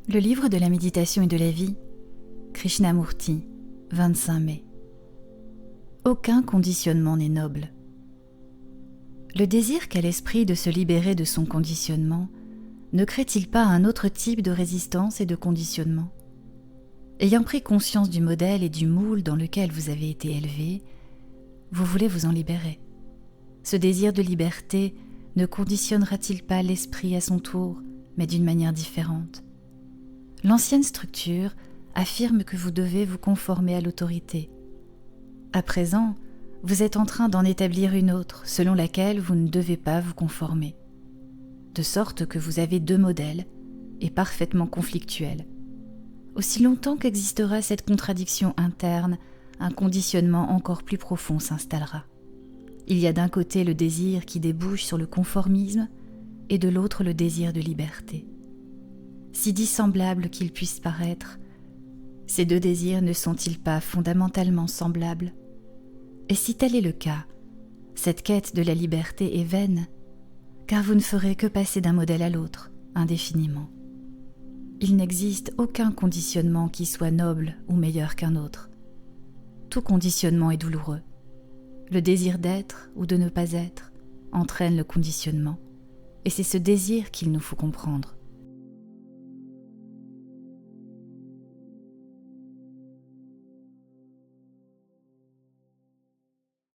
Le livre de la méditation et de la vie, Krishnamurti, 25 mai. Aucun conditionnement n'est noble. Le désir qu'a l'esprit de se libérer de son conditionnement ne crée-t-il pas un autre type de résistance et de conditionnement ? Ayant pris conscience du modèle et du moule dans lequel vous avez été élevé, vous voulez vous en libérer. Ce désir de liberté ne conditionnera-t-il pas l'esprit à son tour, mais d'une manière différente ? L'ancienne structure affirme que vous devez vous conformer à l'autorité. À présent, vous êtes en train d'en établir une autre, selon laquelle vous ne devez pas vous conformer. De sorte que vous avez deux modèles, et parfaitement conflictuels. Aussi longtemps qu'existera cette contradiction interne, un conditionnement encore plus profond s'installera. Il y a d'un côté le désir qui débouche sur le conformisme, et de l'autre le désir de liberté. Si dissemblables qu'ils puissent paraître, ces deux désirs ne sont-ils pas fondamentalement semblables ? Et si tel est le cas, cette quête de la liberté est vaine, car vous ne ferez que passer d'un modèle à l'autre, indéfiniment. Il n'existe aucun conditionnement qui soit noble ou meilleur qu'un autre. Tout conditionnement est douloureux. Le désir d'être ou de ne pas être entraîne le conditionnement, et c'est ce désir qu'il nous faut comprendre.